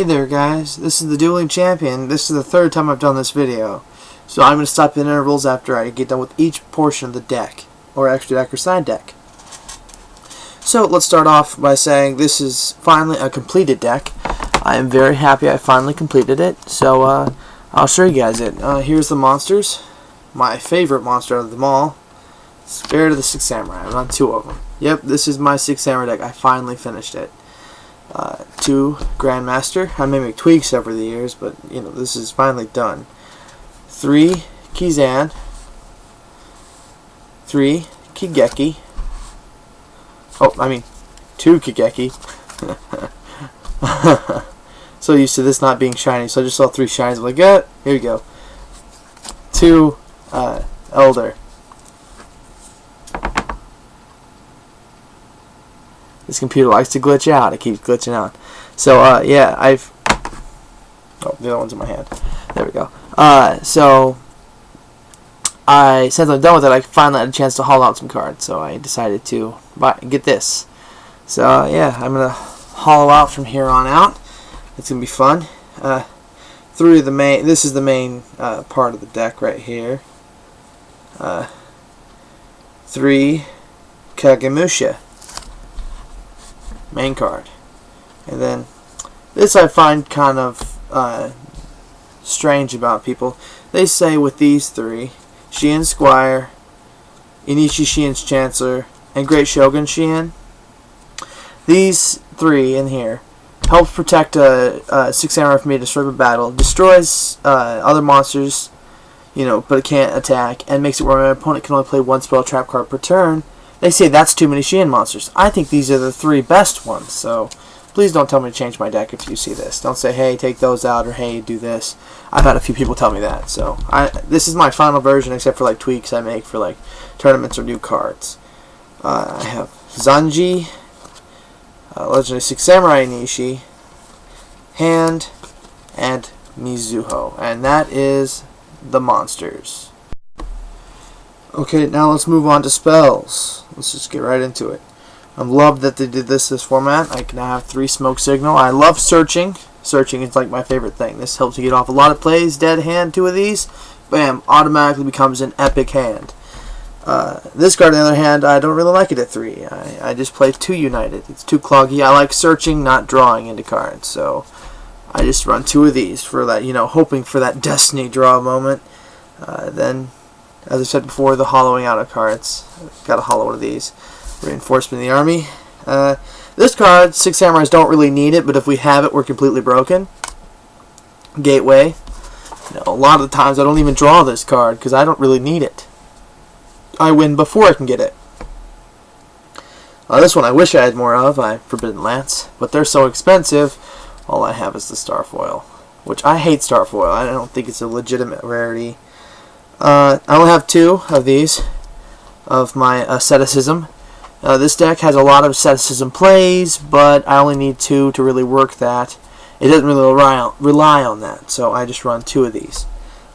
Hey there guys, this is the Dueling Champion. This is the third time I've done this video. So I'm going to stop in intervals after I get done with each portion of the deck, or extra deck or side deck. So let's start off by saying this is finally a completed deck. I am very happy I finally completed it. So I'll show you guys it. Here's the monsters. My favorite monster out of them all. Spirit of the Six Samurai. I'm on two of them. Yep, this is my Six Samurai deck. I finally finished it. 2 Grandmaster. I may make tweaks over the years, but you know, this is finally done. 3 Kizan. 3 Kigeki. Oh, I mean 2 Kigeki. So used to this not being shiny, so I just saw 3 shinies. I'm like, here we go. 2 Elder. This computer likes to glitch out. It keeps glitching out. So, yeah, oh, the other one's in my hand. There we go. So, since I'm done with it, I finally had a chance to haul out some cards. So, I decided to get this. So, yeah, I'm going to haul out from here on out. It's going to be fun. This is the main part of the deck right here. 3 Kagemusha. Main card. And then this I find kind of strange about people. They say with these 3, Shien Squire, Inishi Shien's Chancellor, and Great Shogun Shien, these 3 in here helps protect a Six Samurai from being destroyed by battle, destroys other monsters, you know, but it can't attack, and makes it where an opponent can only play 1 spell trap card per turn. They say that's too many Shien monsters. I think these are the 3 best ones, so please don't tell me to change my deck if you see this. Don't say, hey, take those out, or hey, do this. I've had a few people tell me that, so this is my final version, except for like tweaks I make for like tournaments or new cards. I have Zanji, Legendary Six Samurai Inishi, Hand, and Mizuho, and that is the monsters. Okay, now let's move on to spells. Let's just get right into it. I love that they did this format. I can now have 3 Smoke Signal. I love searching. Searching is like my favorite thing. This helps you get off a lot of plays. Dead hand, 2 of these. Bam, automatically becomes an epic hand. This card, on the other hand, I don't really like it at 3. I just play 2 United. It's too cloggy. I like searching, not drawing into cards. So I just run 2 of these for that, you know, hoping for that destiny draw moment. Then, as I said before, the hollowing out of cards. Got to hollow one of these. Reinforcement of the army. This card, Six Samurais don't really need it, but if we have it, we're completely broken. Gateway. You know, a lot of the times I don't even draw this card because I don't really need it. I win before I can get it. This one I wish I had more of, Forbidden Lance, but they're so expensive. All I have is the Starfoil, which I hate Starfoil. I don't think it's a legitimate rarity. I only have 2 of these, of my asceticism. This deck has a lot of asceticism plays, but I only need 2 to really work that. It doesn't really rely on that, so I just run 2 of these.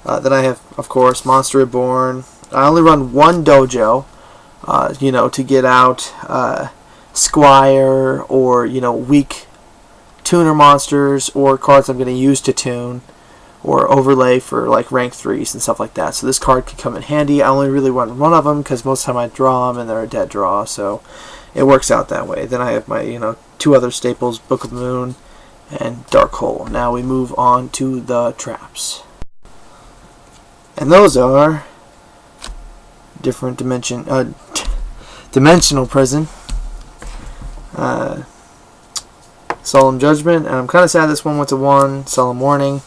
Then I have, of course, Monster Reborn. I only run 1 Dojo, you know, to get out Squire or, you know, weak tuner monsters or cards I'm going to use to tune, or overlay for like rank 3s and stuff like that. So this card could come in handy. I only really run 1 of them because most of the time I draw them and they're a dead draw, so it works out that way. Then I have my, you know, 2 other staples, Book of Moon and Dark Hole. Now we move on to the traps. And those are different Dimensional Prison, Solemn Judgment, and I'm kind of sad this one went to 1, Solemn Warning.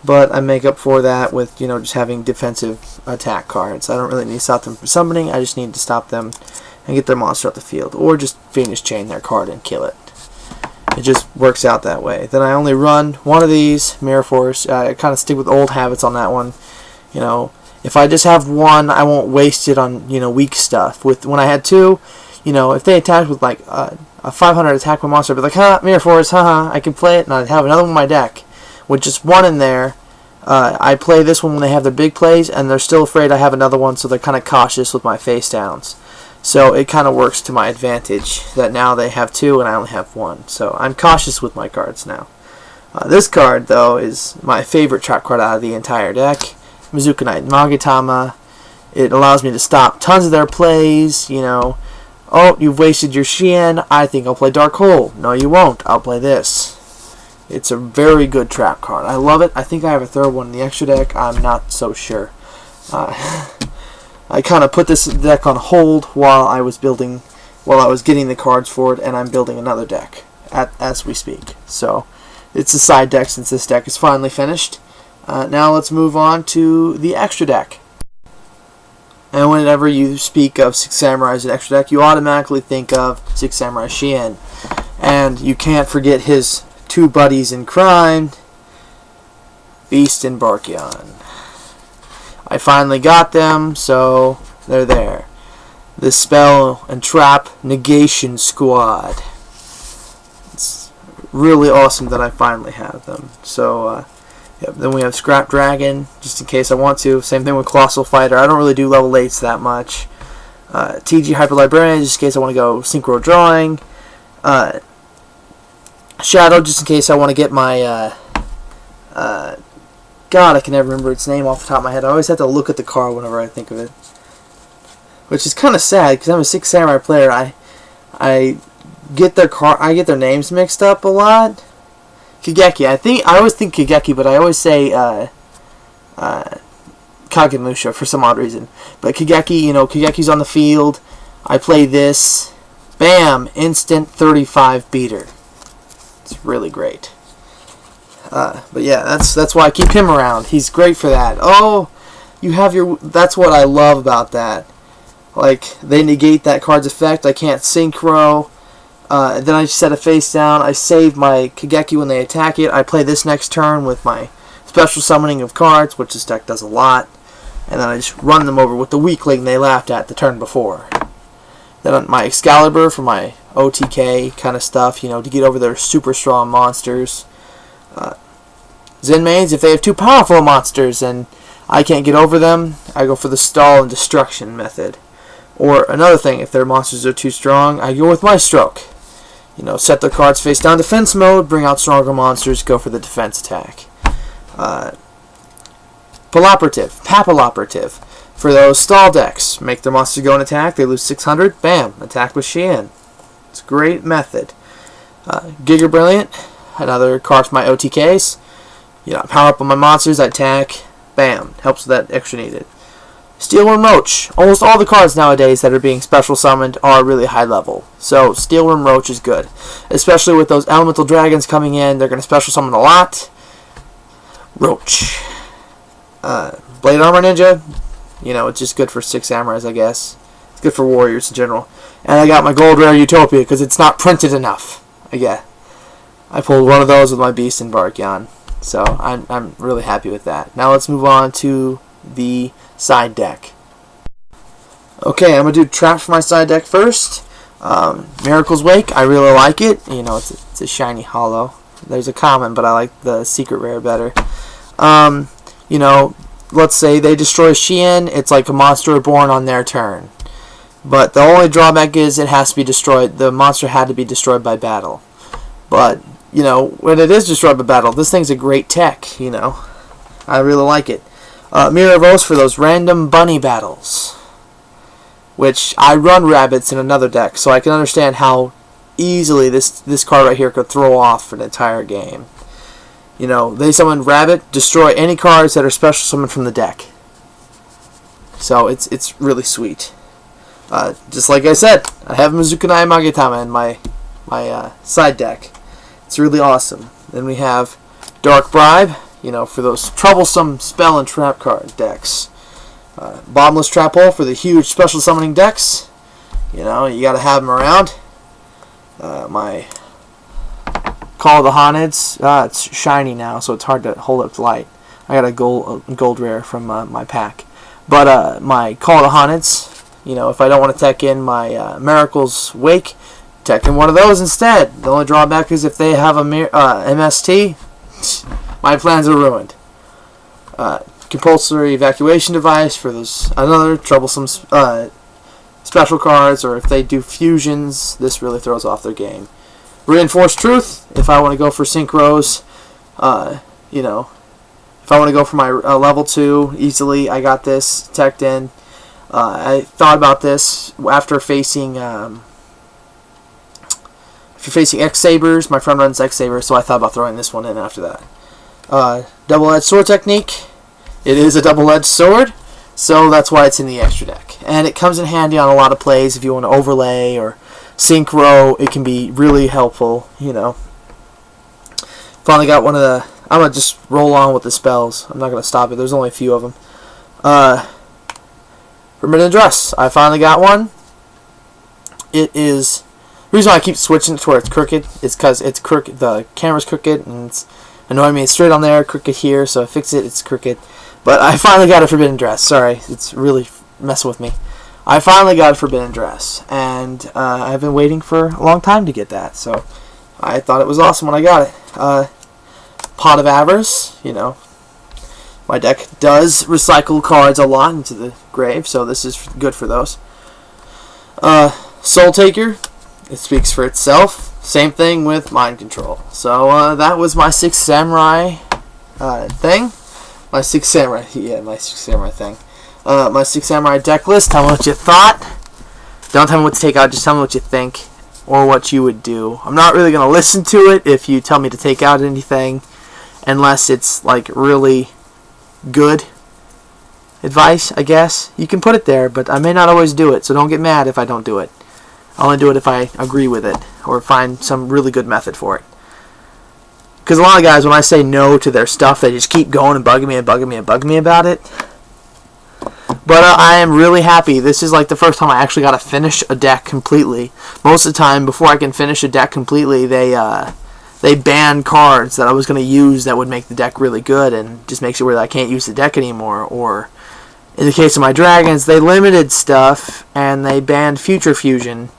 But I make up for that with, you know, just having defensive attack cards. I don't really need to stop them from summoning. I just need to stop them and get their monster off the field. Or just Phoenix Chain their card and kill it. It just works out that way. Then I only run 1 of these, Mirror Force. I kind of stick with old habits on that one. You know, if I just have 1, I won't waste it on, you know, weak stuff. When I had 2, you know, if they attacked with like a 500 attack with monster, I'd be like, Mirror Force, I can play it, and I'd have another one in my deck. With just 1 in there, I play this one when they have their big plays, and they're still afraid I have another one, so they're kind of cautious with my face downs. So it kind of works to my advantage that now they have 2 and I only have 1. So I'm cautious with my cards now. This card, though, is my favorite trap card out of the entire deck. Mizuki Magatama. It allows me to stop tons of their plays, you know. Oh, you've wasted your Shien. I think I'll play Dark Hole. No, you won't. I'll play this. It's a very good trap card. I love it. I think I have a third one in the extra deck. I'm not so sure. I kind of put this deck on hold while I was getting the cards for it, and I'm building another deck as we speak. So it's a side deck since this deck is finally finished. Now let's move on to the extra deck. And whenever you speak of Six Samurai as an extra deck, you automatically think of Six Samurai Shien. And you can't forget his two buddies in crime, Beast and Barkion. I finally got them, so they're there. The Spell and Trap Negation Squad. It's really awesome that I finally have them. So, then we have Scrap Dragon, just in case I want to. Same thing with Colossal Fighter. I don't really do level 8s that much. TG Hyper Librarian, just in case I want to go Synchro Drawing. Shadow, just in case I want to get my... God, I can never remember its name off the top of my head. I always have to look at the card whenever I think of it. Which is kind of sad, because I'm a Six Samurai player. I get their names mixed up a lot. Kageki. I always think Kageki, but I always say Kagemusha for some odd reason. But Kageki, Kageki's on the field. I play this. Bam! Instant 35 beater. It's really great. But yeah, that's why I keep him around. He's great for that. Oh, you have your... That's what I love about that. Like, they negate that card's effect. I can't synchro. Then I set a face down. I save my Kageki when they attack it. I play this next turn with my special summoning of cards, which this deck does a lot. And then I just run them over with the weakling they laughed at the turn before. Then my Excalibur for my OTK kind of stuff, to get over their super strong monsters. Zenmains, if they have too powerful monsters and I can't get over them, I go for the stall and destruction method. Or another thing, if their monsters are too strong, I go with my stroke. Set their cards face down defense mode, bring out stronger monsters, go for the defense attack. Papilloperative. For those stall decks, make their monsters go and attack, they lose 600, bam, attack with Shien. It's a great method. Giga Brilliant, another card for my OTKs. Power up on my monsters, I attack, bam, helps with that extra needed. Steelworm Roach. Almost all the cards nowadays that are being special summoned are really high level. So Steelworm Roach is good. Especially with those elemental dragons coming in, they're going to special summon a lot. Roach. Blade Armor Ninja. It's just good for Six Samurais, I guess. It's good for warriors in general. And I got my Gold Rare Utopia because it's not printed enough. I pulled one of those with my Beast and Barkion. So I'm really happy with that. Now let's move on to the side deck. Okay, I'm going to do traps for my side deck first. Miracle's Wake, I really like it. It's a shiny hollow. There's a common, but I like the secret rare better. Let's say they destroy Shien, it's like a monster reborn on their turn. But the only drawback is it has to be destroyed. The monster had to be destroyed by battle. But, when it is destroyed by battle, this thing's a great tech, I really like it. Mirror of Oaths for those random bunny battles. Which, I run rabbits in another deck, so I can understand how easily this card right here could throw off an entire game. They summon Rabbit, destroy any cards that are special summoned from the deck. So, it's really sweet. Just like I said, I have Mizuki Magatama in my side deck. It's really awesome. Then we have Dark Bribe, for those troublesome spell and trap card decks. Bottomless Trap Hole for the huge special summoning decks. You gotta have them around. My Call of the Haunted, it's shiny now, so it's hard to hold up to light. I got a gold rare from my pack. But my Call of the Haunted, if I don't want to tech in my Miracle's Wake, tech in one of those instead. The only drawback is if they have a MST, my plans are ruined. Compulsory Evacuation Device for those another troublesome special cards, or if they do fusions, this really throws off their game. Reinforced Truth, if I want to go for synchros, You know, if I want to go for my level 2 easily, I got this teched in. I thought about this after facing if you're facing X-Sabers. My friend runs X-Sabers, so I thought about throwing this one in after that. Double-edged sword technique. It is a double-edged sword, so that's why it's in the extra deck. And it comes in handy on a lot of plays if you want to overlay or synchro. It can be really helpful, you know. Finally got one of the... I'm going to just roll on with the spells. I'm not going to stop it. There's only a few of them. Forbidden Address. I finally got one. It is... The reason why I keep switching it to where it's crooked is because it's crooked. The camera's crooked and it's annoying me. It's straight on there, crooked here, so I fix it. It's crooked. But I finally got a Forbidden Address. Sorry, it's really messing with me. I finally got a Forbidden Address, and I've been waiting for a long time to get that. So I thought it was awesome when I got it. Pot of Avarice, you know. My deck does recycle cards a lot into the grave, so this is good for those. Soul Taker. It speaks for itself. Same thing with Mind Control. So that was my Six Samurai thing. My Six Samurai, yeah, my Six Samurai thing. My Six Samurai deck list. Tell me what you thought. Don't tell me what to take out. Just tell me what you think or what you would do. I'm not really gonna listen to it if you tell me to take out anything, unless it's like really good advice. I guess you can put it there, but I may not always do it. So don't get mad if I don't do it. I'll only do it if I agree with it or find some really good method for it. Because a lot of guys, when I say no to their stuff, they just keep going and bugging me and bugging me and bugging me about it. But I am really happy. This is like the first time I actually got to finish a deck completely. Most of the time, before I can finish a deck completely, they ban cards that I was going to use that would make the deck really good and just makes it where I can't use the deck anymore. Or in the case of my dragons, they limited stuff and they banned Future Fusion.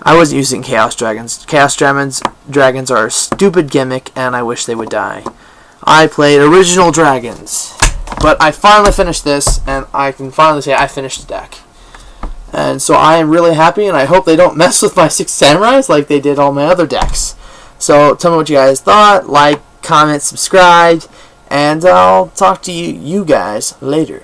I wasn't using Chaos Dragons. Chaos Dragons are a stupid gimmick, and I wish they would die. I played original Dragons. But I finally finished this, and I can finally say I finished the deck. And so I am really happy, and I hope they don't mess with my Six Samurais like they did all my other decks. So tell me what you guys thought. Like, comment, subscribe, and I'll talk to you guys later.